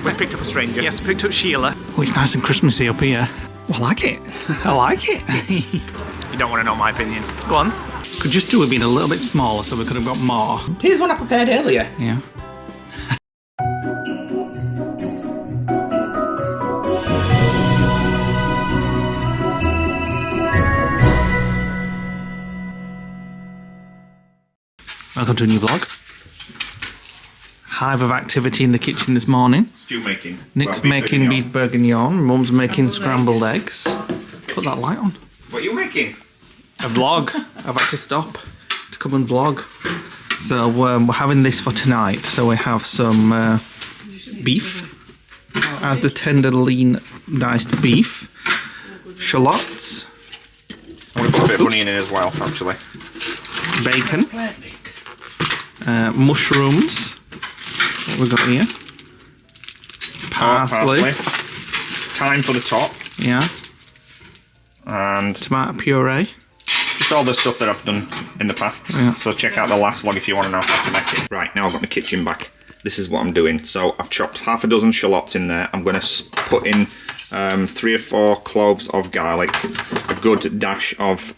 We picked up a stranger. Yes, picked up Sheila. Oh, it's nice and Christmassy up here. Well, I like it. I like it. You don't want to know my opinion. Go on. Could just do with being a little bit smaller so we could have got more. Here's one I prepared earlier. Yeah. Welcome to a new vlog. Hive of activity in the kitchen this morning. Stew making. Nick's making beef bourguignon. Mum's making scrambled eggs. Put that light on. What are you making? A vlog. I've had to stop to come and vlog. So we're having this for tonight. So we have some beef, as the tender, lean, diced beef, shallots. I'm going to put a bit of onion in as well, actually. Bacon, mushrooms. What we got here? Parsley. Thyme for the top. Yeah. And tomato puree. Just all the stuff that I've done in the past. Yeah. So check out the last vlog if you want to know how to make it. Right, now I've got my kitchen back. This is what I'm doing. So I've chopped half a dozen shallots in there. I'm going to put in 3 or 4 cloves of garlic, a good dash of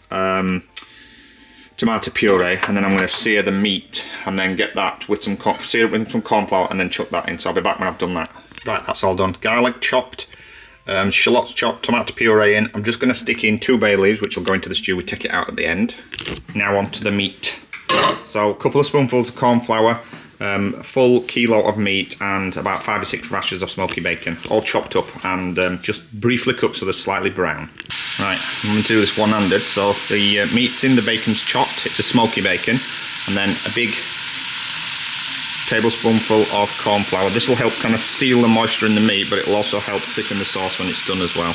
tomato puree, and then I'm going to sear the meat and then get that with some sear it with some corn flour and then chuck that in. So I'll be back when I've done that. Right, that's all done. Garlic chopped, shallots chopped, tomato puree in. I'm just going to stick in 2 bay leaves, which will go into the stew. We take it out at the end. Now on to the meat. So a couple of spoonfuls of corn flour, a full kilo of meat, and about 5 or 6 rashers of smoky bacon, all chopped up and just briefly cooked so they're slightly brown. Right, I'm going to do this one-handed. So the meat's in, the bacon's chopped, it's a smoky bacon, and then a big tablespoonful of corn flour. This will help kind of seal the moisture in the meat, but it'll also help thicken the sauce when it's done as well.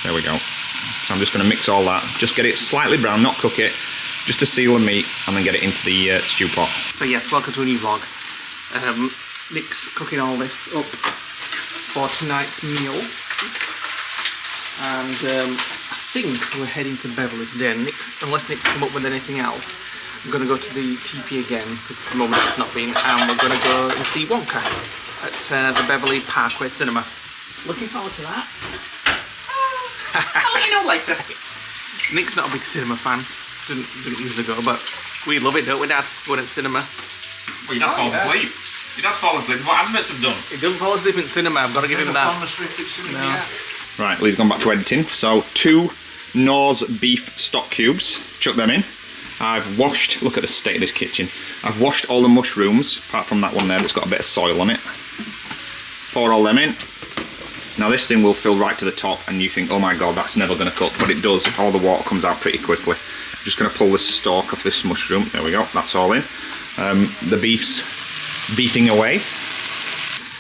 There we go. So I'm just going to mix all that, just get it slightly brown, not cook it, just to seal the meat, and then get it into the stew pot. So yes, welcome to a new vlog. Nick's cooking all this up for tonight's meal. And I think we're heading to Beverley today. Unless Nick's come up with anything else, I'm going to go to the TP again, because at the moment it's not been, and we're going to go and see Wonka at the Beverley Parkway Cinema. Looking forward to that. I'll let you know later. Nick's not a big cinema fan. Didn't usually go, but we love it, don't we, Dad? Going to cinema. Well, your dad's fallen asleep. Your dad's fallen asleep. What adverts have done? He doesn't fall asleep in cinema. I've got to give him that. No. Right, Lee's gone back to editing. So 2 Knorr's beef stock cubes. Chuck them in. I've washed. Look at the state of this kitchen. I've washed all the mushrooms, apart from that one there that's got a bit of soil on it. Pour all them in. Now this thing will fill right to the top, and you think, oh my god, that's never going to cook, but it does. All the water comes out pretty quickly. I'm just going to pull the stalk off this mushroom. There we go. That's all in. The beef's beefing away.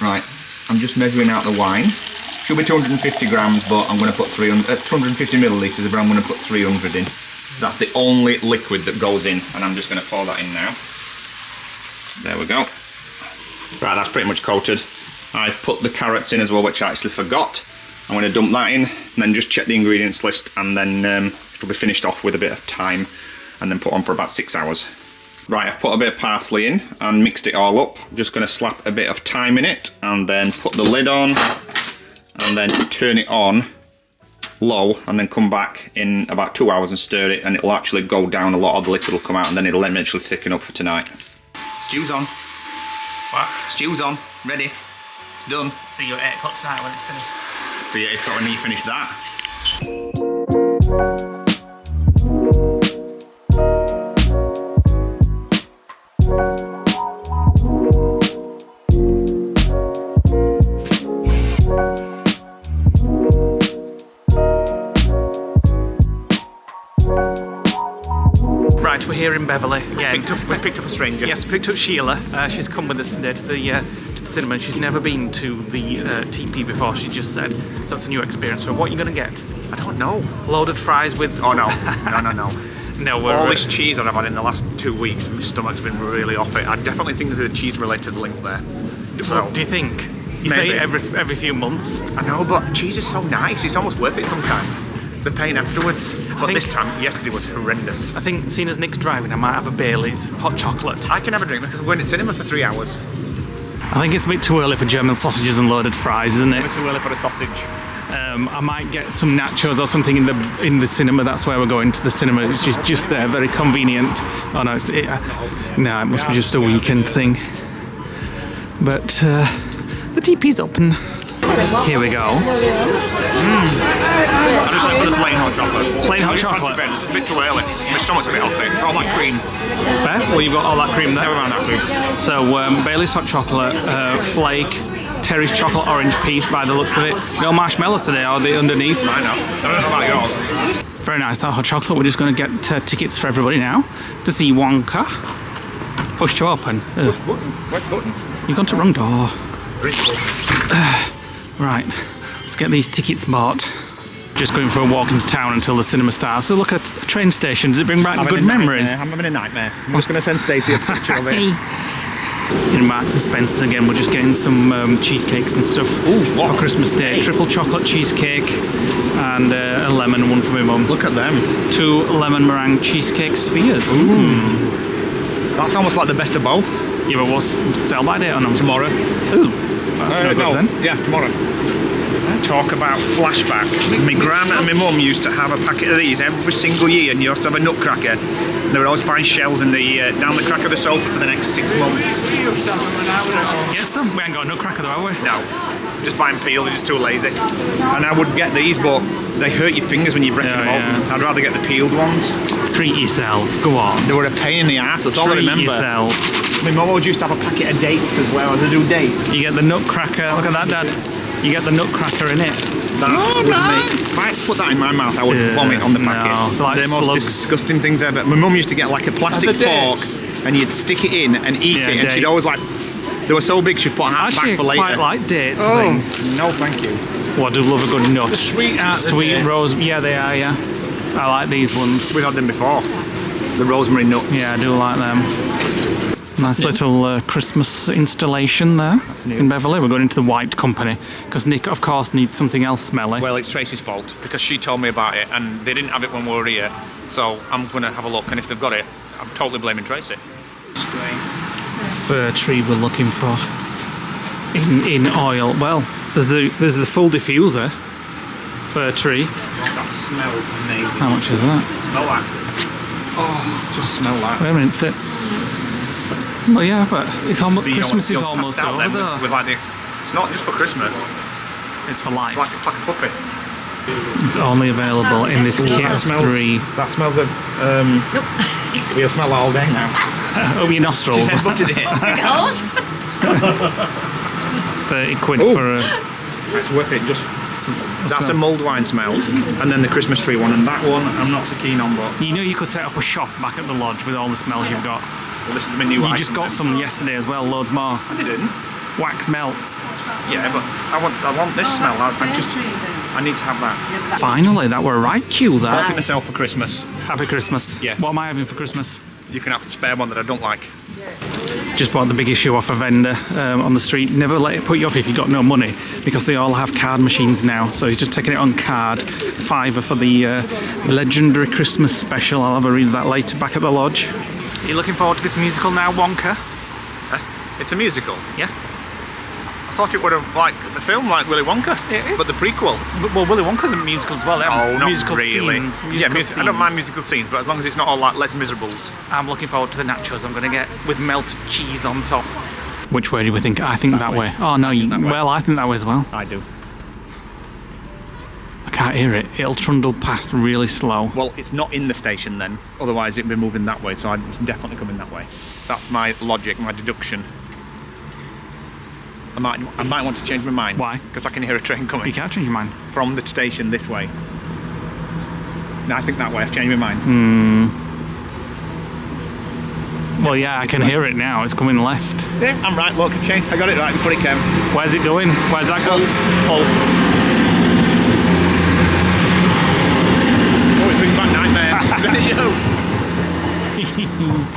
Right, I'm just measuring out the wine. Should be 250 grams, but I'm going to put 250 millilitres, but I'm going to put 300 in. That's the only liquid that goes in, and I'm just going to pour that in now. There we go. Right, that's pretty much coated. I've put the carrots in as well, which I actually forgot. I'm going to dump that in, and then just check the ingredients list, and then it'll be finished off with a bit of thyme, and then put on for about 6 hours. Right, I've put a bit of parsley in and mixed it all up. I'm just going to slap a bit of thyme in it, and then put the lid on, and then turn it on low, and then come back in about 2 hours and stir it, and it'll actually go down. A lot of the liquid will come out, and then it'll eventually thicken up for tonight. Stew's on. What? Stew's on. Ready. It's done. See you at 8 o'clock tonight when it's finished. See you at 8 o'clock when you finish that. Right, we're here in Beverley. Yeah, we picked up a stranger. Yes, picked up Sheila. She's come with us today to the cinema. She's never been to the TP before, she just said. So it's a new experience. So what are you going to get? I don't know. Loaded fries with... Oh no, no. No, we're... All this cheese that I've had in the last 2 weeks, my stomach's been really off it. I definitely think there's a cheese-related link there. Well, do you think? You say it every few months. I know, but cheese is so nice. It's almost worth it sometimes. The pain afterwards. But this time, yesterday was horrendous. I think, seeing as Nick's driving, I might have a Bailey's hot chocolate. I can have a drink because I'm going to cinema for 3 hours. I think it's a bit too early for German sausages and loaded fries, isn't it? A bit too early for a sausage. I might get some nachos or something in the cinema. That's where we're going to the cinema, which is just there, very convenient. Oh no, no, it must be just a weekend thing. But the TP's open. Here we go. I just went for the plain hot chocolate. Plain hot chocolate. It's a bit too early. My stomach's a bit hot thing. All that cream. Well, you've got all that cream there. Never mind that cream. So Bailey's hot chocolate, flake, Terry's chocolate orange piece by the looks of it. No marshmallows today, are they underneath? I know. I don't know about yours. Very nice, that hot chocolate. We're just going to get tickets for everybody now to see Wonka. Push to open. Push button. Where's the button? You've gone to the wrong door. Right, let's get these tickets bought. Just going for a walk into town until the cinema starts. So look at a train station. Does it bring back good memories? I'm having a nightmare. I'm just going to send Stacey a picture of it. In Marks and Spencer's again, we're just getting some cheesecakes and stuff for Christmas Day. Hey. Triple chocolate cheesecake and a lemon one for my mum. Look at them. 2 lemon meringue cheesecake spheres. Ooh. That's almost like the best of both. Yeah, but what's sell by date on them? Tomorrow. Ooh. That's no good then. Yeah, tomorrow. Talk about flashback. My gran and my mum used to have a packet of these every single year, and you used to have a nutcracker. And they would always find shells in the down the crack of the sofa for the next 6 months. Yes, we ain't got a nutcracker though, have we? No, just buy them peeled. They're just too lazy. And I would get these, but they hurt your fingers when you break them open. I'd rather get the peeled ones. Treat yourself. Go on. They were a pain in the ass. That's all I remember. Treat yourself. My mum always used to have a packet of dates as well. They do dates. You get the nutcracker. Look at that, Dad. You get the nutcracker in it. If I put that in my mouth, I would vomit on the packet. No, like they're the most disgusting things ever. My mum used to get like a plastic fork, and you'd stick it in and eat it, and dates. she'd always like. They were so big, she'd put half back for later. I quite like dates. Oh, no, thank you. Well, I do love a good nut. Sweet rose. Yeah, they are. Yeah, I like these ones. We've had them before. The rosemary nuts. Yeah, I do like them. Nice little Christmas installation there in Beverley. We're going into the White Company because Nick, of course, needs something else smelly. Well, it's Tracy's fault because she told me about it and they didn't have it when we were here. So I'm going to have a look, and if they've got it, I'm totally blaming Tracy. Fir tree we're looking for in oil. Well, there's the full diffuser. Fir tree. That smells amazing. How much is that? Smell that. Oh, just smell that. Wait a minute. Well, yeah, but it's almost, Christmas is almost over though. With like it's not just for Christmas. It's for life. It's like a puppy. It's only available in this kit of 3. That smells of. We'll smell that all day now. Over your nostrils. She's headbutted it. 30 quid for a. It's worth it. Just. That's a mulled wine smell, and then the Christmas tree one, and that one I'm not so keen on. But you know, you could set up a shop back at the lodge with all the smells you've got. Well, this is my new. You just got some yesterday as well, loads more. I didn't. Wax melts. Yeah, but I want this smell. I need to have that. Finally, that were right cue there. Bought it myself for Christmas. Happy Christmas. Yeah. What am I having for Christmas? You can have a spare one that I don't like. Just bought the big issue off a vendor on the street. Never let it put you off if you've got no money, because they all have card machines now. So he's just taking it on card. £5 for the legendary Christmas special. I'll have a read of that later back at the lodge. Are you looking forward to this musical now, Wonka? It's a musical? Yeah. I thought it would have like the film, like Willy Wonka. It is. But the prequel. Well, Willy Wonka's a musical as well. Oh, not musical really. Scenes, I don't mind musical scenes, but as long as it's not all like Les Miserables. I'm looking forward to the nachos I'm going to get with melted cheese on top. Which way do we think? I think that way. Oh no, well, I think that way as well. I do. I can't hear it. It'll trundle past really slow. Well, it's not in the station then. Otherwise, it'd be moving that way. So it's definitely coming that way. That's my logic, my deduction. I might want to change my mind. Why? Because I can hear a train coming. You can't change your mind. From the station this way. No, I think that way. I've changed my mind. Well, yeah, I can hear it now. It's coming left. Yeah, I'm right. Look, I got it right before it came. Where's it going? Where's that going? Pull. Oh, it brings back nightmares.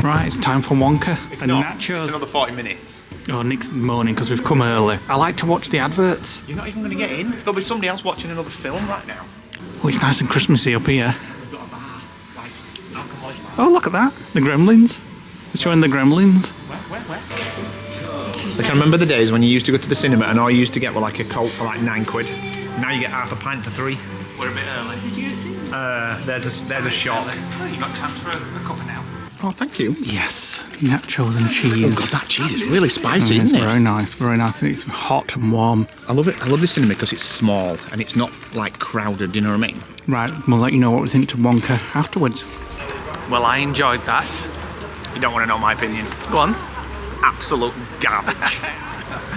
Right, it's time for Wonka and nachos. It's another 40 minutes. Oh, Nick's moaning because we've come early. I like to watch the adverts. You're not even going to get in. There'll be somebody else watching another film right now. Oh, it's nice and Christmassy up here. We've got a bar, like alcoholic bar. Oh, look at that. The Gremlins. They're showing the Gremlins. Where? I can remember the days when you used to go to the cinema and all you used to get were like a Coke for like £9. Now you get half a pint for £3. We're a bit early. Did you? There's a shot. Oh, you got time for a cuppa now. Oh, thank you. Yes, nachos and cheese. Oh God, that cheese is really spicy, isn't it? Very nice, very nice. And it's hot and warm. I love it. I love this cinema because it's small and it's not like crowded. Do you know what I mean? Right, we'll let you know what we think to Wonka afterwards. Well, I enjoyed that. You don't want to know my opinion. Go on. Absolute garbage.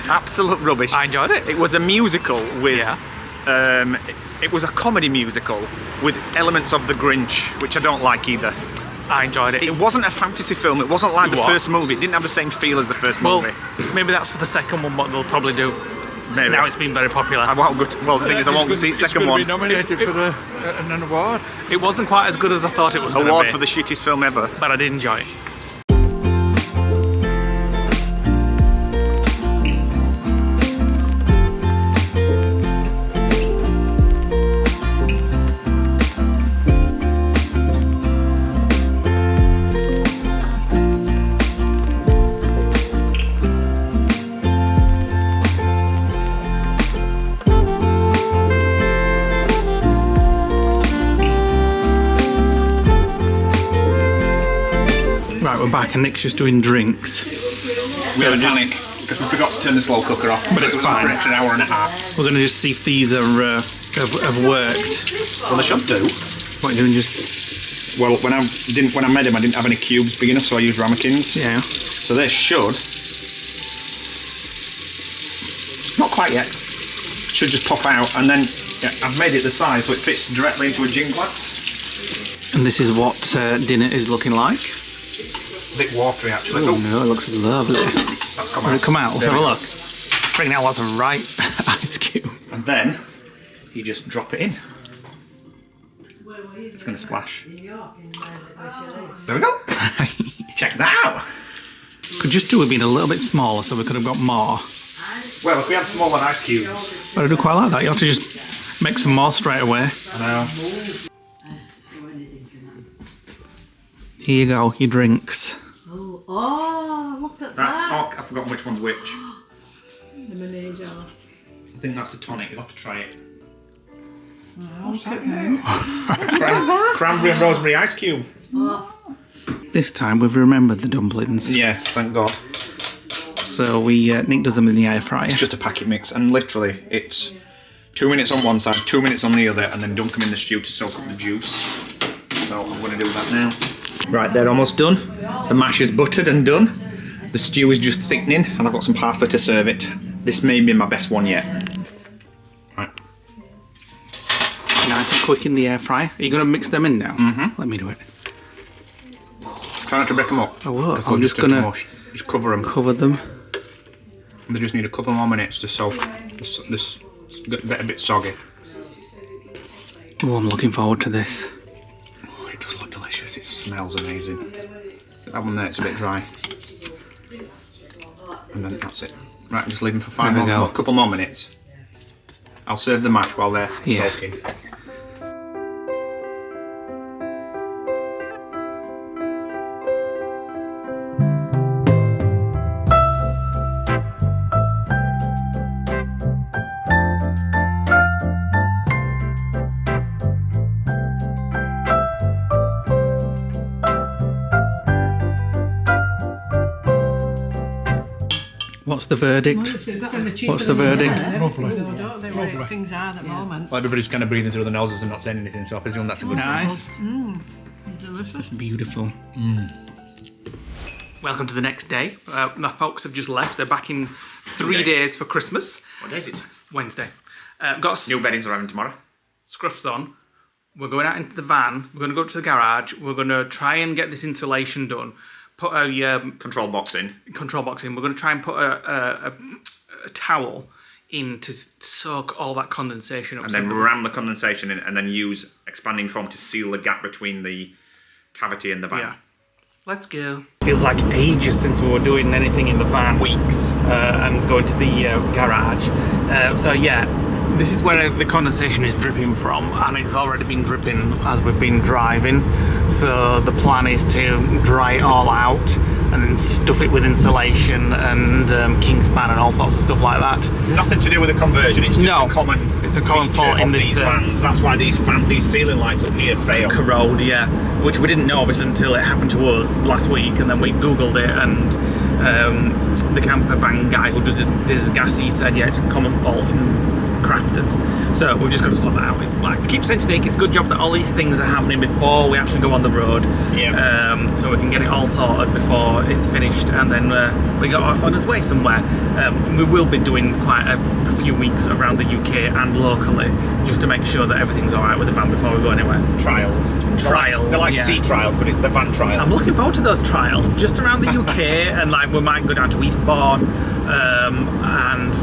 Absolute rubbish. I enjoyed it. It was a musical with. It was a comedy musical with elements of The Grinch, which I don't like either. I enjoyed it. It wasn't a fantasy film. It wasn't like the first movie. It didn't have the same feel as the first movie. Maybe that's for the second one what they'll probably do. Maybe. Now it's been very popular. Well, the thing is, I won't see the second one. Be nominated for an award. It wasn't quite as good as I thought it was going to be. Award for the shittest film ever. But I did enjoy it. Right, we're back and Nick's just doing drinks. We had a panic because we forgot to turn the slow cooker off. But it's fine. For an extra hour and a half. We're going to just see if these have worked. Well, they should do. What are you doing? Just Well, when I made them, I didn't have any cubes big enough, so I used ramekins. yeah. So they should. Not quite yet. Should just pop out, and then I've made it the size so it fits directly into a gin glass. And this is what dinner is looking like. A bit watery, actually. Oh no, it looks lovely. That's come Will out. it come out? Let's There have a we go. look. Bring out lots of ripe ice cube. And then you just drop it in. It's going to splash. There we go. Check that out. Could just do with being a little bit smaller so we could have got more. Well, if we had smaller ice cubes. But I do quite like that. You have to just make some more straight away. I know. Here you go, your drinks. Oh, look at That's that. I've forgotten which one's which. Lemonade jar. I think that's the tonic. You'll have to try it. Cranberry and rosemary ice cube. This time we've remembered the dumplings. Yes, thank God. So Nick does them in the air fryer. It's just a packet mix, and literally it's 2 minutes on one side, 2 minutes on the other, and then dunk them in the stew to soak up the juice. So I'm going to do that now. Right, they're almost done. The mash is buttered and done. The stew is just thickening, and I've got some pasta to serve it. This may be my best one yet. Right. Nice and quick in the air fryer. Are you going to mix them in now? Mm-hmm. Let me do it. Try not to break them up. I will. Because I'm they'll just turn to going to mush. Just cover them. cover them. They just need a couple more minutes to soak. This get a bit soggy. Oh, I'm looking forward to this. Oh, it does look delicious. It smells amazing. That one there, it's a bit dry. And then that's it. Right, just leave them for There we go. a couple more minutes. I'll serve the mash while they're Yeah. soaking. What's the verdict? What's the verdict? Don't they where things are at the moment? Well, everybody's kind of breathing through their noses and not saying anything, so I presume that's a good Nice. Delicious. That's beautiful. Welcome to the next day. My folks have just left. They're back in 3 days for Christmas. What day is it? Wednesday. Got New beddings arriving tomorrow. scruffs on. We're going out into the van. We're going to go to the garage. We're going to try and get this insulation done. Put a Control box in. control box in. We're going to try and put a towel in to soak all that condensation up. And then ram the condensation in and then use expanding foam to seal the gap between the cavity and the van. Yeah. Let's go. Feels like ages since we were doing anything in the van. Weeks. And going to the garage. So yeah, this is where the condensation is dripping from, and it's already been dripping as we've been driving. So the plan is to dry it all out and then stuff it with insulation and Kingspan and all sorts of stuff like that. Nothing to do with the conversion. It's just a common. It's a common fault in these vans. That's why these ceiling lights up here fail. Corrode, yeah. Which we didn't know obviously until it happened to us last week, and then we googled it, and the camper van guy who did his gas, he said, yeah, it's a common fault in crafters. So we've just got to sort that out. Like, keep saying to Nick, it's a good job that all these things are happening before we actually go on the road. Yeah. So we can get it all sorted before it's finished, and then we go off on his way somewhere. We will be doing quite a few weeks around the UK and locally, just to make sure that everything's all right with the van before we go anywhere. Trials. They're like sea trials, but it's the van trials. I'm looking forward to those trials, just around the UK, and like we might go down to Eastbourne and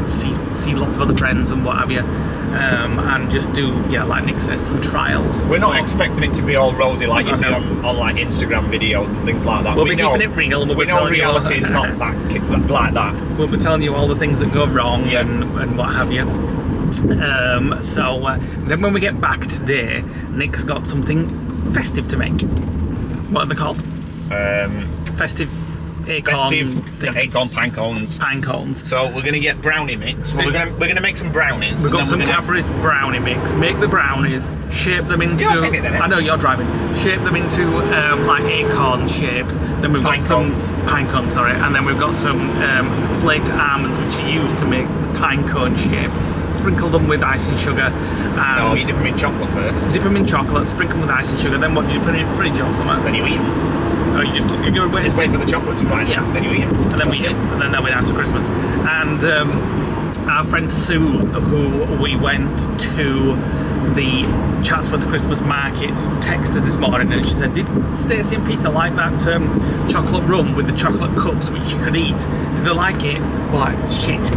see lots of other friends and what have you, and just do, yeah, like Nick says, some trials. We're not expecting it to be all rosy like you see on like Instagram videos and things like that. We'll be keeping it real. We know reality is not that like that. We'll be telling you all the things that go wrong and what have you. So then when we get back today, Nick's got something festive to make. What are they called? Festive acorn pine cones. Pine cones. So we're gonna get brownie mix. We're gonna make some brownies. We've got some Cadbury's brownie mix. Make the brownies, shape them into. You're saying it then, eh? I know you're driving. Shape them into like acorn shapes. Then we've got some pine cones. Sorry, and then we've got some flaked almonds, which you use to make the pine cone shape. Sprinkle them with icing sugar. No, you dip them in chocolate first. Dip them in chocolate. Sprinkle them with icing sugar. Then what do you put in the fridge or something? Then you eat them. Oh, you just wait for the chocolate to dry. Yeah. Then you eat them. And then we eat it. And then they'll be nice for Christmas. And our friend Sue, who we went to the Chatsworth Christmas market, texted us this morning, and she said, did Stacey and Peter like that chocolate rum with the chocolate cups which you could eat? Did they like it? We're like, shit.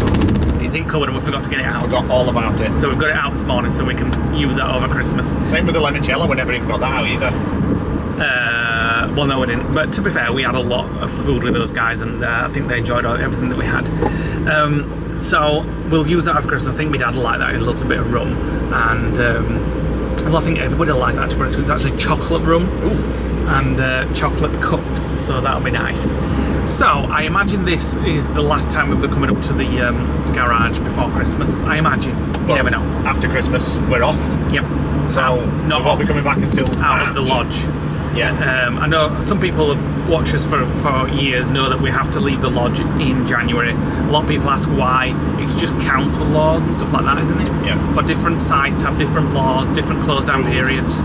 It's in cupboard and we forgot to get it out. Forgot all about it. So we've got it out this morning so we can use that over Christmas. Same with the limoncello, we never even got that out either. Well, no, we didn't. But to be fair, we had a lot of food with those guys, and I think they enjoyed everything that we had. So we'll use that over Christmas. I think my dad will like that. He loves a bit of rum, and well, I think everybody will like that. Because it's actually chocolate rum. Ooh. And chocolate cups, so that'll be nice. So I imagine this is the last time we'll be coming up to the garage before Christmas. I imagine. You never know. After Christmas, we're off. Yep. So we won't be coming back until out of the lodge. Yeah. I know some people have watched us for years know that we have to leave the lodge in January. A lot of people ask why. It's just council laws and stuff like that, isn't it? Yeah. For different sites have different laws, different close down periods,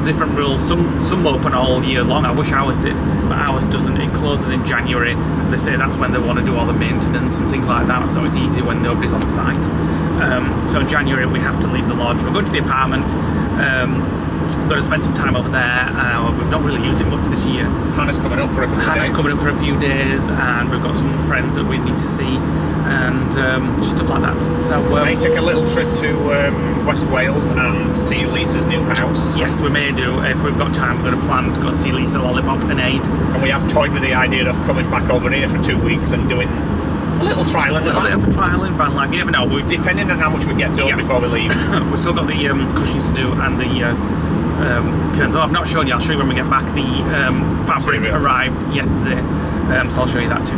different rules. Some open all year long. I wish ours did, but ours doesn't. It closes in January. They say that's when they want to do all the maintenance and things like that. So it's easy when nobody's on site. So in January we have to leave the lodge. We're going to the apartment. We're going to spend some time over there. We've not really used it much this year. Hannah's coming up for a couple of days. Hannah's coming up for a few days, and we've got some friends that we need to see, and just stuff like that. So we may take a little trip to West Wales and see Lisa's new house. Yes, we may do. If we've got time, we're going to plan to go and see Lisa, Lollipop and Aid. And we have toyed with the idea of coming back over here for 2 weeks and doing a little trial in van life. You never know. Depending on how much we get done before we leave. We've still got the cushions to do and the curtains. Oh, I've not shown you. I'll show you when we get back. The fabric arrived yesterday, so I'll show you that too.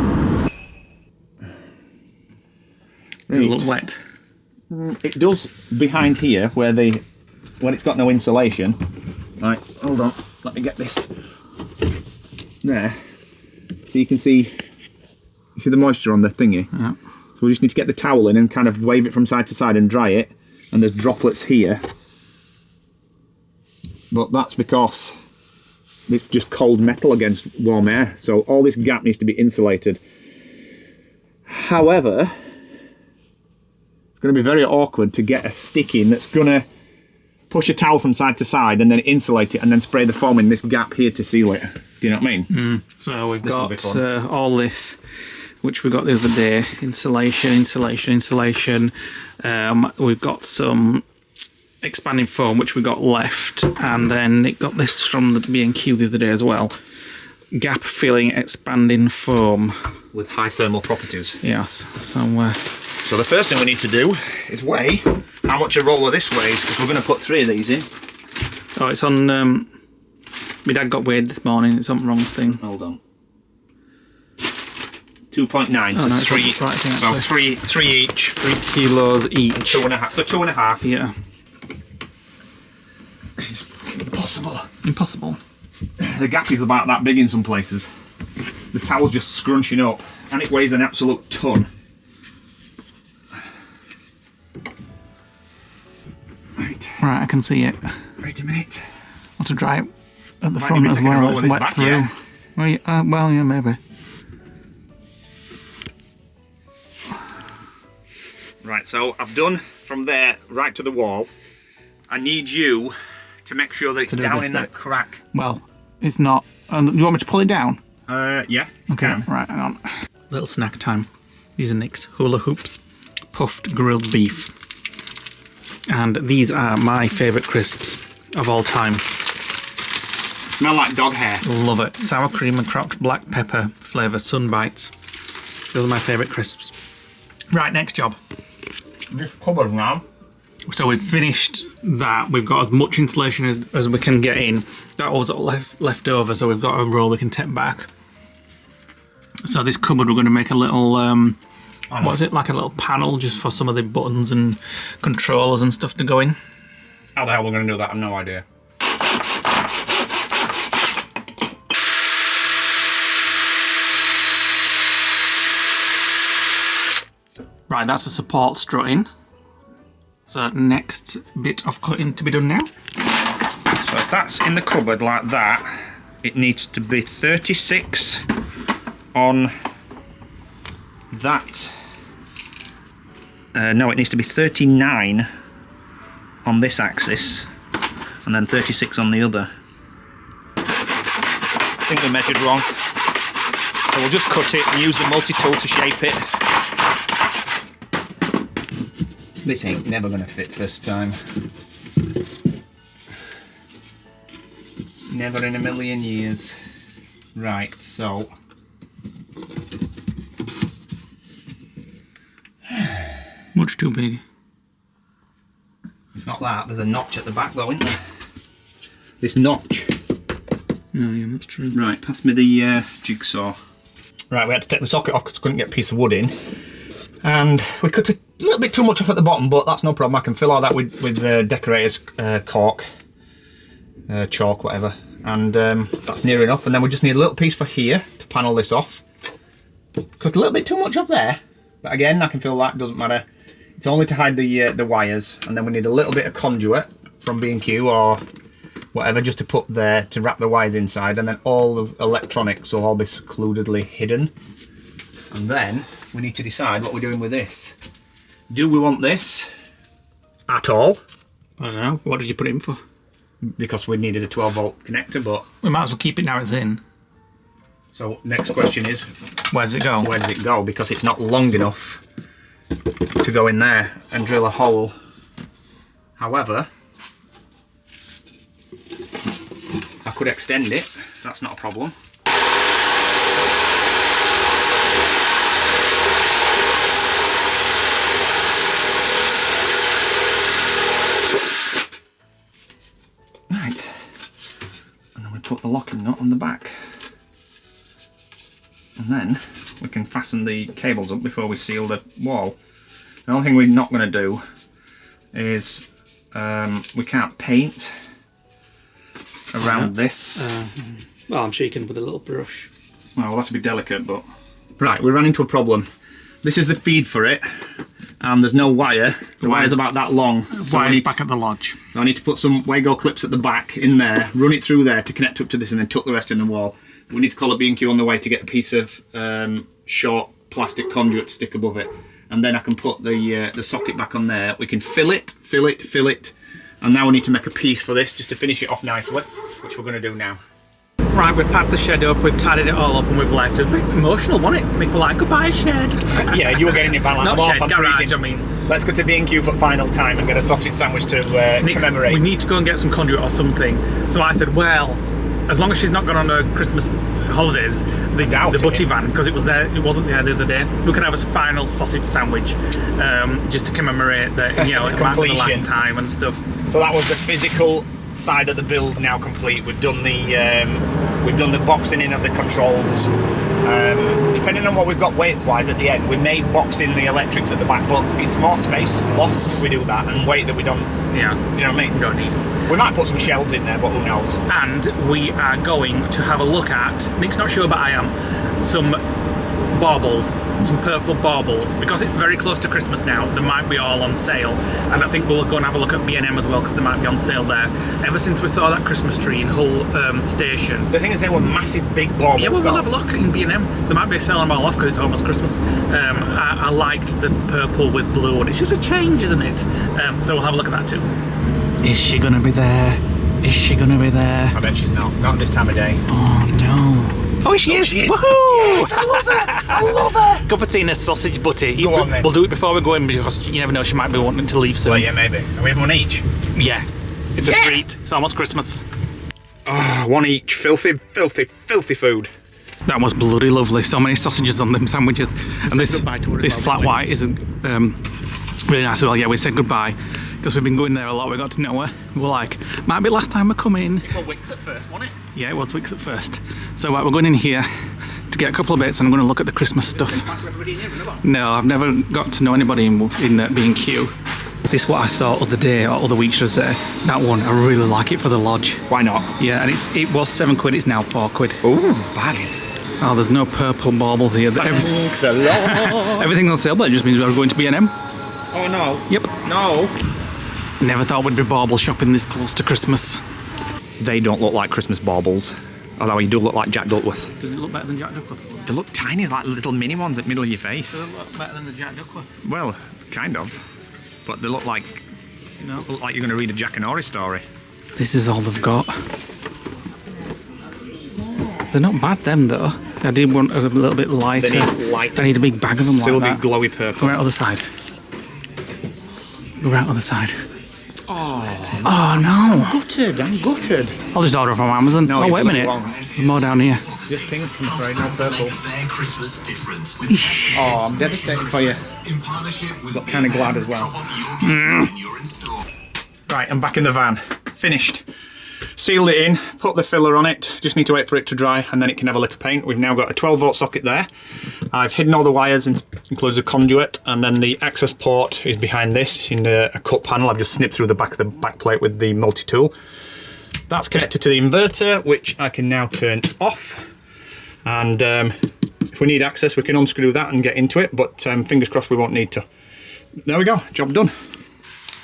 It's a little wet. It does behind here where it's got no insulation. Right, hold on. Let me get this there. So you can see. You see the moisture on the thingy? Yeah. So we just need to get the towel in and kind of wave it from side to side and dry it. And there's droplets here. But that's because it's just cold metal against warm air. So all this gap needs to be insulated. However, it's going to be very awkward to get a stick in that's going to push a towel from side to side and then insulate it and then spray the foam in this gap here to seal it. Do you know what I mean? So we've got all this, which we got the other day. Insulation. We've got some expanding foam, which we got left, and then it got this from the B&Q the other day as well. Gap filling expanding foam with high thermal properties. Yes. So the first thing we need to do is weigh how much a roll of this weighs, because we're going to put 3 of these in. Oh, it's on. My dad got weighed this morning. It's on the wrong thing. Hold on. 2.9, so no, three. it's right, So three each. 3 kilos each. 2.5. So 2.5. Yeah. It's impossible. Impossible. The gap is about that big in some places. The towel's just scrunching up, and it weighs an absolute ton. Right. Right, I can see it. Wait a minute. Want to dry it at the Might front need as to take a well. roll It's with this wet back, through. yeah. Well, yeah, maybe. Right, so I've done from there right to the wall. I need you to make sure that it's do down this in that bit. crack. Well, it's not. Do you want me to pull it down? Yeah. Okay, right, hang on. Little snack time. These are Nick's hula hoops, puffed grilled beef. And these are my favourite crisps of all time. Smell like dog hair. Love it. Sour cream and cracked black pepper flavour sun bites. Those are my favourite crisps. Right, next job. This cupboard now. So we've finished that. We've got as much insulation as we can get in. That was all left over, so we've got a roll we can take back. So this cupboard, we're going to make a little, what is it, like a little panel just for some of the buttons and controllers and stuff to go in. How the hell we're going to do that, I have no idea. Right, that's a support strutting. So next bit of cutting to be done now. So if that's in the cupboard like that, it needs to be 36 on that. No, it needs to be 39 on this axis, and then 36 on the other. I think we measured wrong. So we'll just cut it and use the multi-tool to shape it. This ain't never gonna fit first time. Never in a million years. Right, so. Much too big. It's not that, there's a notch at the back though, isn't there? This notch. Oh yeah, that's true. Right, pass me the jigsaw. Right, we had to take the socket off because we couldn't get a piece of wood in. And we cut a little bit too much off at the bottom, but that's no problem. I can fill all that with decorator's cork, chalk, whatever. And that's near enough. And then we just need a little piece for here to panel this off. Cut a little bit too much off there, but again, I can fill that, doesn't matter. It's only to hide the wires. And then we need a little bit of conduit from B&Q or whatever, just to put there to wrap the wires inside. And then all the electronics will all be secludedly hidden. And then we need to decide what we're doing with this. Do we want this at all? I don't know. What did you put it in for? Because we needed a 12 volt connector, but... We might as well keep it now it's in. So next question is, Where does it go? where does it go? Because it's not long enough to go in there and drill a hole. However, I could extend it, that's not a problem. Right, and then we put the locking nut on the back. And then we can fasten the cables up before we seal the wall. The only thing we're not going to do is we can't paint around this. Well, I'm shaking with a little brush. Well, we'll have to be delicate, but... Right, we ran into a problem. This is the feed for it, and there's no wire. The wire's about that long. So Wire's back at the lodge. So I need to put some Wago clips at the back in there, run it through there to connect up to this, and then tuck the rest in the wall. We need to call a B&Q on the way to get a piece of short plastic conduit to stick above it, and then I can put the socket back on there. We can fill it, and now we need to make a piece for this just to finish it off nicely, which we're going to do now. Right, we've packed the shed up, we've tidied it all up, and we've left it. A bit emotional, wasn't it? People like, goodbye shed. Yeah, you were getting your van like Not I'm shed, off, I'm garage, freezing. I mean. Let's go to B&Q for final time and get a sausage sandwich to Nick, commemorate. we need to go and get some conduit or something. So I said, well, as long as she's not gone on her Christmas holidays, the butty van, because it wasn't there the other day, we can have a final sausage sandwich, just to commemorate that, you know, it might be the last time and stuff. So that was the physical side of the build now complete. We've done the boxing in of the controls. Depending on what we've got weight-wise at the end, we may box in the electrics at the back, but it's more space lost if we do that, and weight that we don't. Yeah. You know what I mean? Don't need. We might put some shelves in there, but who knows? And we are going to have a look at, Nick's not sure but I am, some baubles, some purple baubles, because it's very close to Christmas now. They might be all on sale, and I think we'll go and have a look at B&M as well, because they might be on sale there. Ever since we saw that Christmas tree in Hull station. The thing is, they were massive big baubles. Yeah, well, we'll have a look in B&M. They might be selling them all off because it's almost Christmas. I liked the purple with blue, and it's just a change, isn't it? So we'll have a look at that too. Is she gonna be there? Is she gonna be there? I bet she's not. Not this time of day. Oh no. Oh, she is! She is. Woohoo! Yes, I love her! I love her! Cupertina sausage butty. Go on, then. We'll do it before we go in because you never know, she might be wanting to leave soon. Well, yeah, maybe. And we have one each. Yeah. It's a treat. It's almost Christmas. Oh, one each. Filthy, filthy, filthy food. That was bloody lovely. So many sausages on them sandwiches. And this flat white isn't really nice as well. Yeah, we said goodbye because we've been going there a lot. We got to know her. We're like, might be last time we come in. It was Wicks at first, wasn't it? Yeah, it was Wicks at first. So we're going in here to get a couple of bits, and I'm going to look at the Christmas stuff. No, I've never got to know anybody in B&Q. This is what I saw other day, or other week, should I say. That one, I really like it for the lodge. Why not? Yeah, and it was £7, it's now £4. Ooh, bargain. Oh, there's no purple baubles here. Everything's on sale, but it just means we're going to B&M. Oh no. Yep. No. Never thought we'd be bauble shopping this close to Christmas. They don't look like Christmas baubles. Although you do look like Jack Duckworth. Does it look better than Jack Duckworth? They look tiny, like little mini ones at the middle of your face. Does it look better than the Jack Duckworth? Well, kind of. But they look like, look like you're going to read a Jack and Ori story. This is all they've got. They're not bad, them though. I did want a little bit lighter. They need light. I need a big bag of them Silky, like that. glowy purple. Go out other side. Go out other side. Oh no. I'm gutted. I'll just order from Amazon. No, oh, wait a minute. There's more down here. Just pink, I'm afraid, no purple. Oh, I'm devastated for you. Got kind of glad as well. Right, I'm back in the van. Finished. Sealed it in, put the filler on it, just need to wait for it to dry and then it can have a lick of paint. We've now got a 12-volt socket there. I've hidden all the wires, includes a conduit, and then the access port is behind this in a cut panel. I've just snipped through the back of the back plate with the multi-tool. That's connected to the inverter, which I can now turn off. And if we need access, we can unscrew that and get into it, but fingers crossed we won't need to. There we go, job done.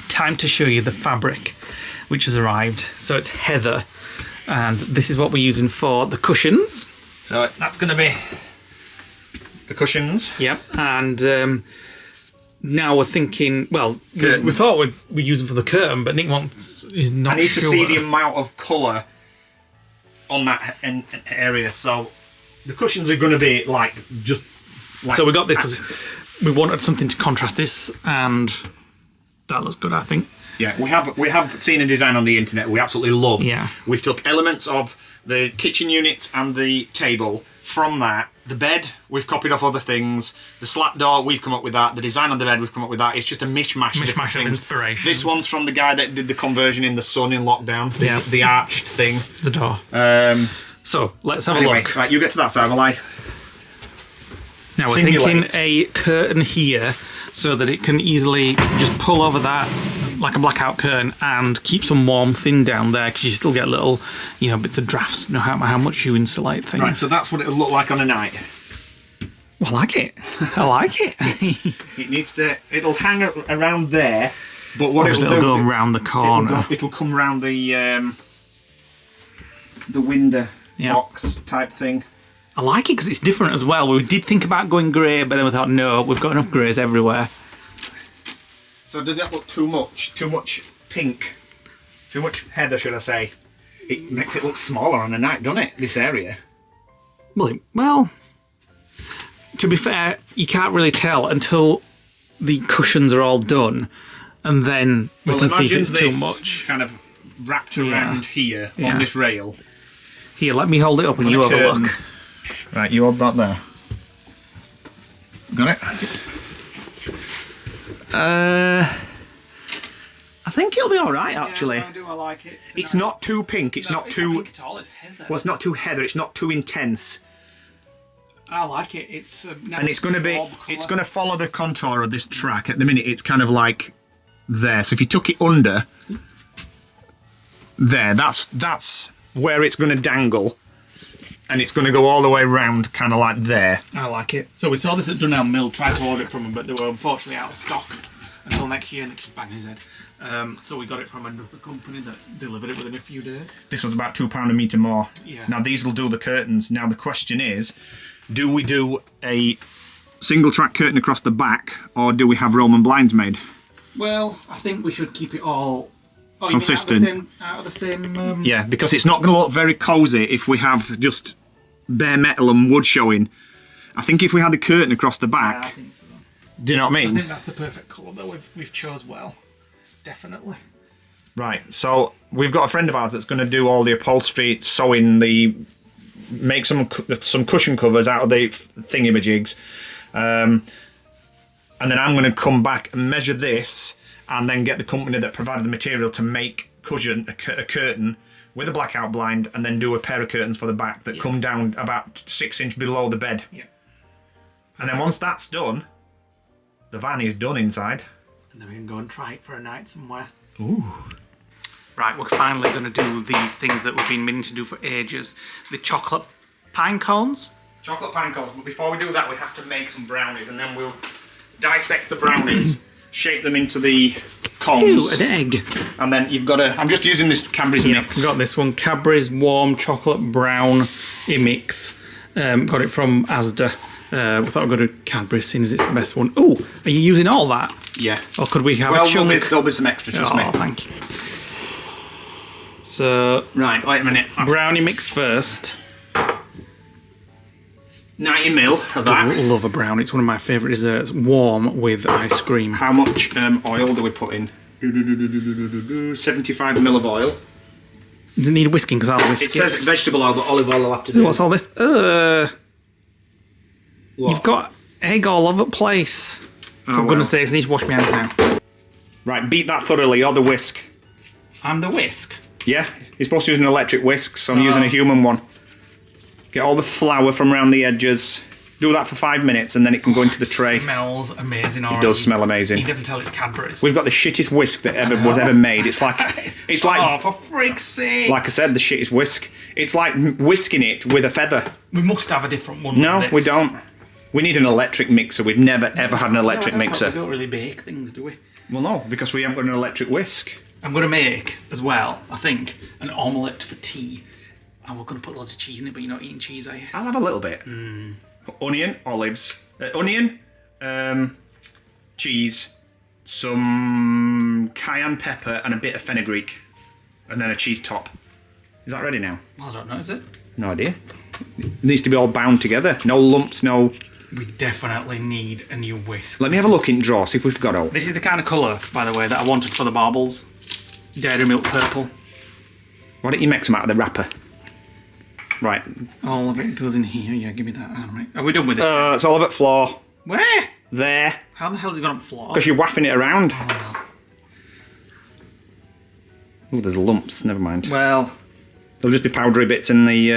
Time to show you the fabric which has arrived. So it's heather, and this is what we're using for the cushions. So that's going to be The cushions. Yep. And now we're thinking, well, Curtain. we thought we'd use them for the curtain, but Nick is not I need sure. to see the amount of colour on that area, so the cushions are going to be like just. Like so we got this because we wanted something to contrast this, and that looks good, I think. Yeah, we have seen a design on the internet we absolutely love. Yeah. We've took elements of the kitchen unit and the table from that. The bed, we've copied off other things. The slap door, we've come up with that. The design on the bed, we've come up with that. It's just a mishmash of different things. Inspirations. This one's from the guy that did the conversion in the sun in lockdown. Yeah. The arched thing. The door. So let's have a look. Right, you get to that side, will I? Now we're thinking a curtain here so that it can easily just pull over that like a blackout curtain and keep some warmth in down there, because you still get little, bits of drafts, no matter how much you insulate things. Right, so that's what it'll look like on a night. Well, I like it. I like it. It'll hang around there, but what it'll go around the corner. It'll come around the window box type thing. I like it because it's different as well. We did think about going grey, but then we thought, no, we've got enough greys everywhere. So does that look too much? Too much pink? Too much heather, should I say? It makes it look smaller on the night, doesn't it, this area? Well, to be fair, you can't really tell until the cushions are all done, and then we can see if it's too much. Kind of wrapped around here on this rail. Here, let me hold it up and you have a look. Right, you hold that there. Got it? I think it'll be all right, actually. Yeah, I like it. It's not too pink. It's not too. Pink at all. It's heather. Well, it's not too heather. It's not too intense. I like it. It's a nice And it's going to be. warm colour. It's going to follow the contour of this track. At the minute, it's kind of like there. So if you took it under there, that's where it's going to dangle, and it's going to go all the way around, kind of like there. I like it. So we saw this at Dunelm Mill, tried to order it from them, but they were unfortunately out of stock until next year. Nick's just banging his head. So we got it from another company that delivered it within a few days. This was about £2 a metre more. Yeah. Now these will do the curtains. Now the question is, do we do a single track curtain across the back, or do we have Roman blinds made? Well, I think we should keep it all consistent. Out of the same. Yeah, because it's not going to look very cosy if we have just bare metal and wood showing. I think if we had a curtain across the back, Yeah, I think so. do you know what I I mean? think that's the perfect colour that we've chose well. Definitely. Right, so we've got a friend of ours that's going to do all the upholstery, make some cushion covers out of the thingamajigs, and then I'm going to come back and measure this, and then get the company that provided the material to make a curtain with a blackout blind, and then do a pair of curtains for the back that come down about 6 inches below the bed. Yeah. And then once that's done, the van is done inside. And then we can go and try it for a night somewhere. Ooh. Right, we're finally going to do these things that we've been meaning to do for ages. The chocolate pine cones. Chocolate pine cones, but before we do that we have to make some brownies, and then we'll dissect the brownies, shape them into the cones. Ew, an egg. And then you've got to, I'm just using this Cadbury's mix. We've got this one, Cadbury's warm chocolate brown mix. Got it from Asda. We thought we'd go to Cadbury's, seeing as it's the best one. Oh, are you using all that? Yeah. Or could we have Well, a chunk? there'll be some extra, trust me. Thank you. So, Right, wait a minute. brownie mix first. 90 mil of I that. love a brownie. It's one of my favourite desserts. Warm with ice cream. How much oil do we put in? 75 mil of oil. Does it need whisking? Because I'll whisk It says vegetable oil, but olive oil will have to So do. what's all this? What? You've got egg all over the place. For well. goodness sakes, I need to wash my hands now. Right, beat that thoroughly, or the whisk. And the whisk. Yeah, you're supposed to use an electric whisk, so I'm using a human one. Get all the flour from around the edges. Do that for 5 minutes, and then it can go into the tray. It smells amazing already. It does smell amazing. You can definitely tell it's Cadbury's. We've got the shittest whisk that was ever made. It's like, Oh, for freak's sake! like I said, the shittest whisk. It's like whisking it with a feather. We must have a different one. No, than this. we don't. We need an electric mixer. We've never ever had an electric We mixer. don't really bake things, do we? Well, no, because we haven't got an electric whisk. I'm going to make, as well, I think, an omelette for tea. And we're going to put loads of cheese in it, but you're not eating cheese, are you? I'll have a little bit. Onion, olives, onion, cheese, some cayenne pepper, and a bit of fenugreek, and then a cheese top. Is that ready now? Well, I don't know, is it? No idea. It needs to be all bound together. No lumps, no. We definitely need a new whisk. Let me have a look in the drawer, see if we've got all. This is the kind of colour, by the way, that I wanted for the marbles. Dairy milk purple. Why don't you make some out of the wrapper? Right. All of it goes in here. Yeah, give me that. All right. Are we done with it? It's all over the floor. Where? There. How the hell's it gone up the floor? Because you're waffing it around. Oh, Oh, there's lumps, never mind. well, There'll just be powdery bits in the...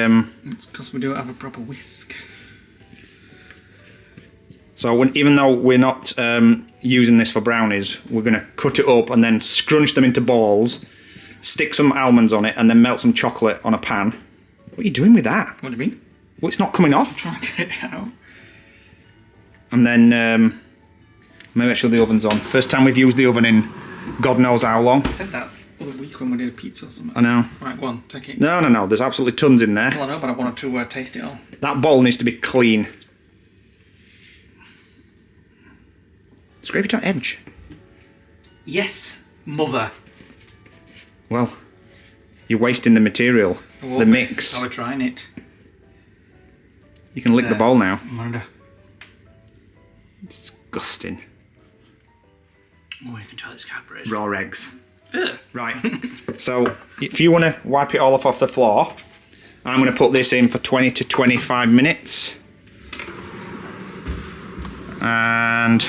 it's because we don't have a proper whisk. So even though we're not using this for brownies, we're going to cut it up and then scrunch them into balls, stick some almonds on it, and then melt some chocolate on a pan. What are you doing with that? What do you mean? Well, it's not coming off. Try and get it out. And then make sure the oven's on. First time we've used the oven in God knows how long. I said that other week when we did a pizza or something. I know. Right, go on, take it. No. There's absolutely tons in there. Well, I know, but I wanted to taste it all. That bowl needs to be clean. Scrape it on edge. Yes, mother. Well, you're wasting the material, the mix. I was trying it. You can lick the bowl now. I'm gonna... Disgusting. Oh, you can tell it's Cadbury's. Raw eggs. Right. So if you want to wipe it all off the floor, I'm going to put this in for 20 to 25 minutes. And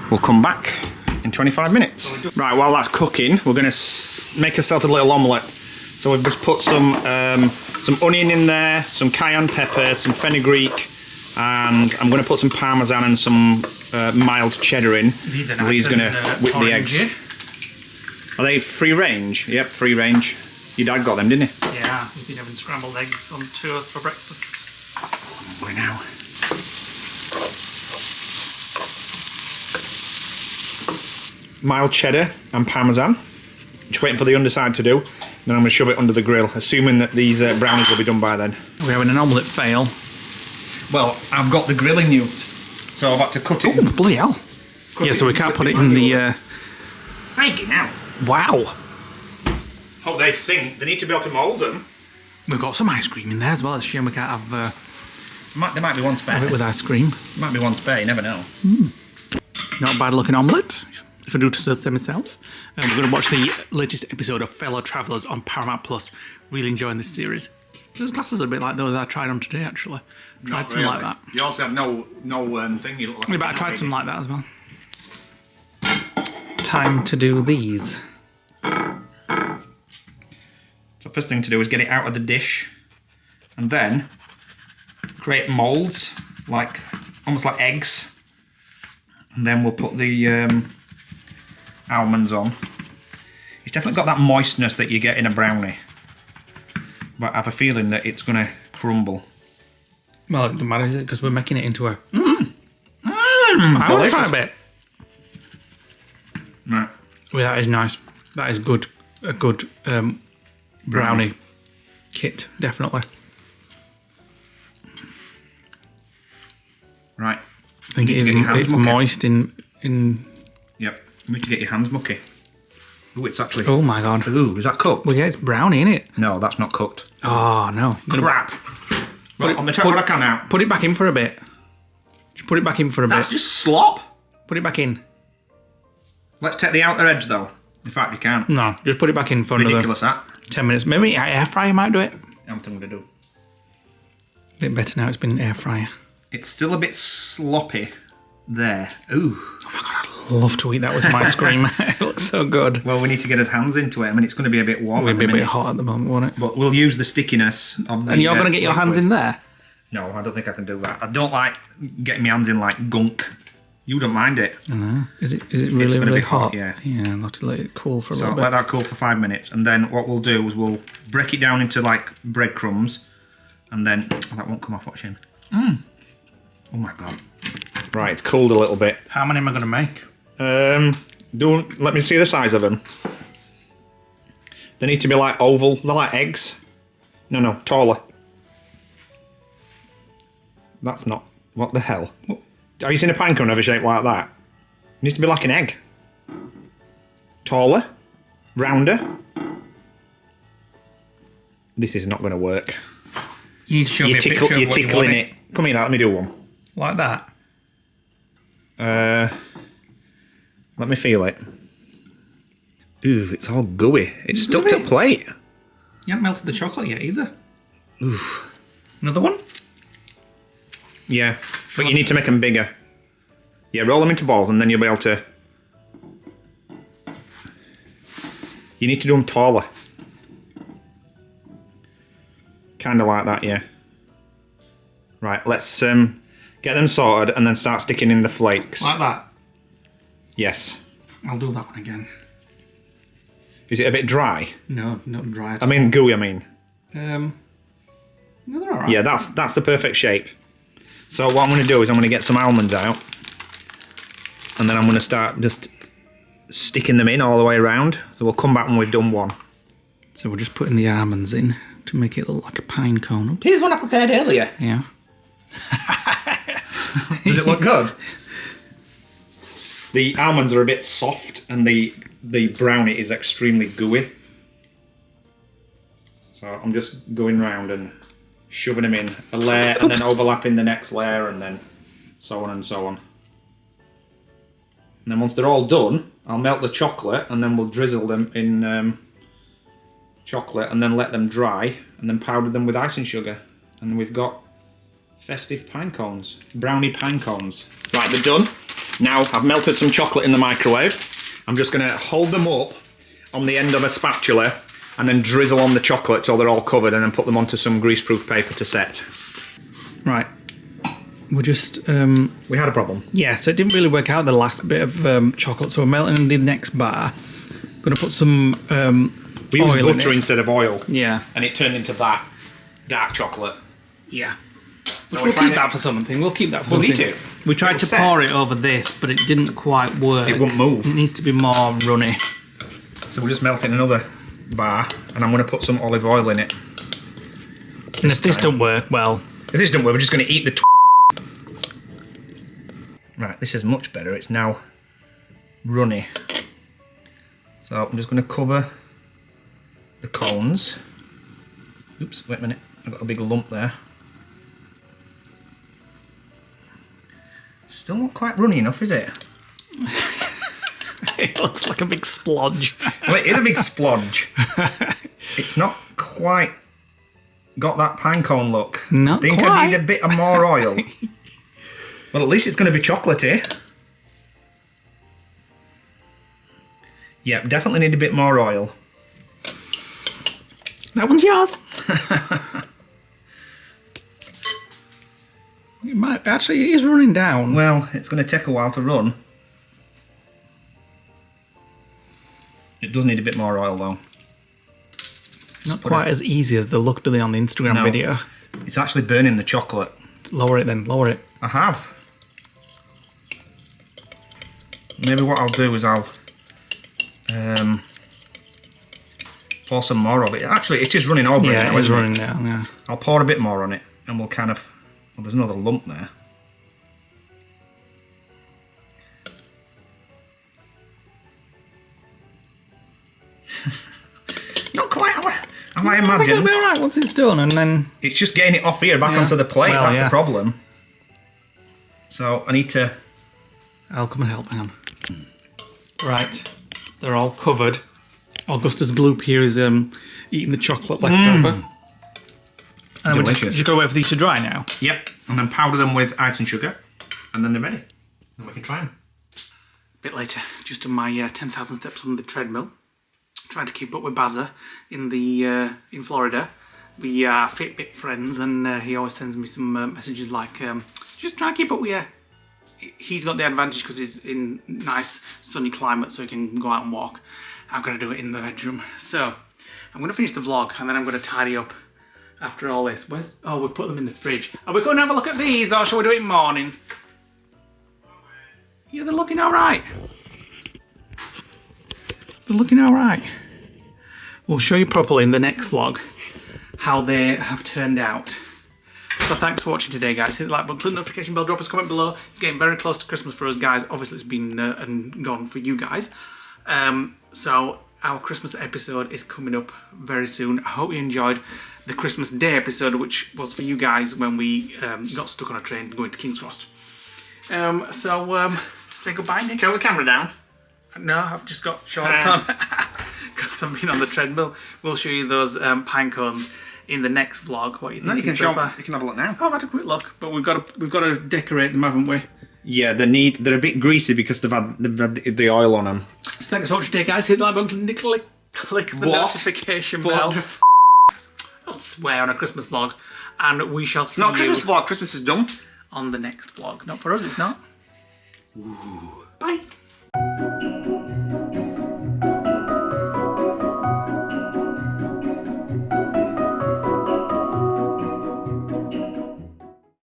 we'll come back in 25 minutes. Right, while that's cooking, we're going to make ourselves a little omelette. So we've just put some onion in there, some cayenne pepper, some fenugreek, and I'm going to put some parmesan and some mild cheddar in. He's going to whip the eggs. Are they free range? Yep, free range. Your dad got them, didn't he? Yeah, he's been having scrambled eggs on toast for breakfast. Where now? Mild cheddar and parmesan. Just waiting for the underside to do. Then I'm going to shove it under the grill, assuming that these brownies will be done by then. We're having an omelette fail. Well, I've got the grilling news, so I've had to cut it. Oh, bloody hell. Yeah, so we can't put it in the... Thank you now. Wow. Oh, they sink. They need to be able to mould them. We've got some ice cream in there as well. It's a shame we can't have There might be one spare. have it with ice cream. Might be one spare, you never know. Not a bad looking omelette, if I do to say myself. We're going to watch the latest episode of Fellow Travellers on Paramount Plus. Really enjoying this series. Those glasses are a bit like those I tried on today, actually. Tried some like that. You also have no thing. You look like Yeah, but I tried some like that as well. Time to do these. So first thing to do is get it out of the dish, and then create moulds, like almost like eggs, and then we'll put the almonds on. It's definitely got that moistness that you get in a brownie, but I have a feeling that it's going to crumble. Well, it doesn't matter, is it? Because we're making it into a... I want to try a bit. Right. Well, that is nice. That is good. A good brownie kit, definitely. Right. I think it is, it's moist in... Yep. You need to get your hands mucky. Ooh, it's actually... Oh my god. Ooh, is that cooked? Well, yeah, it's brownie, isn't it? No, that's not cooked. Oh, no. Crap. Well, I'm going to try what I can now. Put it back in for a bit. Just put it back in for a That's bit. just slop. Put it back in. Let's take the outer edge, though. In fact, you can't. No, just put it back in for Ridiculous, another that. 10 minutes. Maybe air fryer might do it. I'm going to do. A bit better now, it's been air fryer. It's still a bit sloppy there. Ooh. Oh my god, I'd love to eat that with some ice cream. It looks so good. Well, we need to get his hands into it. I mean, it's going to be a bit warm. It'll be a bit hot at the moment, won't it? But we'll use the stickiness of the... And you're going to get your hands in there? No, I don't think I can do that. I don't like getting my hands in like gunk. You don't mind it. I know. Is it really, really hot? Yeah. Yeah, I'll have to let it cool for a little bit. So let that cool for 5 minutes. And then what we'll do is we'll break it down into like breadcrumbs. And then... Oh, that won't come off, what a shame. Oh my god. Right, it's cooled a little bit. How many am I going to make? Let me see the size of them. They need to be like oval. They're like eggs. No, taller. That's not... What the hell? Have you seen a pine cone ever shaped like that? It needs to be like an egg. Taller. Rounder. This is not going to work. You need to show me a picture of what You're tickling it. Come here, let me do one. Like that? Let me feel it. Ooh, it's all gooey. It's stuck to plate. You haven't melted the chocolate yet either. Ooh. Another one? Yeah, but you need to make them bigger. Yeah, roll them into balls and then you'll be able to... You need to do them taller. Kind of like that, yeah. Right, let's get them sorted and then start sticking in the flakes. Like that? Yes. I'll do that one again. Is it a bit dry? No, not dry at I mean gooey, I mean. No, they're alright. Yeah, that's the perfect shape. So what I'm going to do is I'm going to get some almonds out. And then I'm going to start just sticking them in all the way around. So we'll come back when we've done one. So we're just putting the almonds in to make it look like a pine cone. Here's one I prepared earlier. Yeah. Does it look good? The almonds are a bit soft and the brownie is extremely gooey. So I'm just going round and shoving them in a layer and then overlapping the next layer and then so on and so on. And then once they're all done, I'll melt the chocolate and then we'll drizzle them in chocolate and then let them dry and then powder them with icing sugar. And we've got festive pine cones, brownie pine cones. Right, they're done. Now I've melted some chocolate in the microwave. I'm just going to hold them up on the end of a spatula and then drizzle on the chocolate till they're all covered and then put them onto some greaseproof paper to set. Right. We're just... We had a problem. Yeah, so it didn't really work out, the last bit of chocolate, so we're melting in the next bar. Going to put some We used oil butter in it. instead of oil. Yeah. And it turned into that dark chocolate. Yeah. So We'll keep that for something. We'll keep that for We'll something. need to. We tried to set. pour it over this, but it didn't quite work. It won't move. It needs to be more runny. So we're just melting another bar and I'm going to put some olive oil in it. And if this don't work, well... If this doesn't work, we're just going to eat the Right, this is much better. It's now runny. So I'm just going to cover the cones. Oops, wait a minute. I've got a big lump there. Still not quite runny enough, is it? It looks like a big splodge. Well, it is a big splodge. It's not quite got that pine cone look. Not I think quite. I need a bit of more oil. Well, at least it's going to be chocolatey. Yep, definitely need a bit more oil. That one's yours. It might, actually, it is running down. Well, it's going to take a while to run. It does need a bit more oil though. Not quite as easy as they looked on the Instagram No. video. It's actually burning the chocolate. Lower it then, lower it. I have. Maybe what I'll do is I'll pour some more of it. Actually, it is running over. Yeah, now, it is isn't running down, yeah. I'll pour a bit more on it and we'll kind of... Well, there's another lump there. Not quite how I I think imagined. it'll be alright once it's done, and then... It's just getting it off here back Yeah. onto the plate. Well, That's yeah. the problem. So I need to... I'll come and help, hang on. Right, they're all covered. Augusta's gloop here is eating the chocolate left over. And Delicious. Just gotta wait for these to dry now. Yep. And then powder them with ice and sugar. And then they're ready. And we can try them. A bit later, just on my 10,000 steps on the treadmill. Trying to keep up with Bazza in in Florida. We are Fitbit friends, and he always sends me some messages like, just trying to keep up with you. He's got the advantage because he's in nice sunny climate, so he can go out and walk. I've got to do it in the bedroom. So I'm going to finish the vlog, and then I'm going to tidy up after all this. Oh, we put them in the fridge. Are we going to have a look at these, or shall we do it in the morning? Yeah, they're looking all right. They're looking all right. We'll show you properly in the next vlog how they have turned out. So thanks for watching today, guys. Hit the like button, click the notification bell, drop us a comment below. It's getting very close to Christmas for us, guys. Obviously, it's been and gone for you guys. So our Christmas episode is coming up very soon. I hope you enjoyed the Christmas Day episode, which was for you guys when we got stuck on a train going to King's Cross. Say goodbye, Nick. Turn the camera down. No, I've just got shorts on because I've been on the treadmill. We'll show you those pine cones in the next vlog. What you think? No, you can have a look now. Oh, I've had a quick look, but we've got to decorate them, haven't we? Yeah, they're a bit greasy because they've had the oil on them. So thanks for watching today, guys. Hit the like button, click the notification bell. Don't swear on a Christmas vlog, and we shall see Not you Christmas vlog. Christmas is done. on the next vlog. Not for us, it's not. Bye.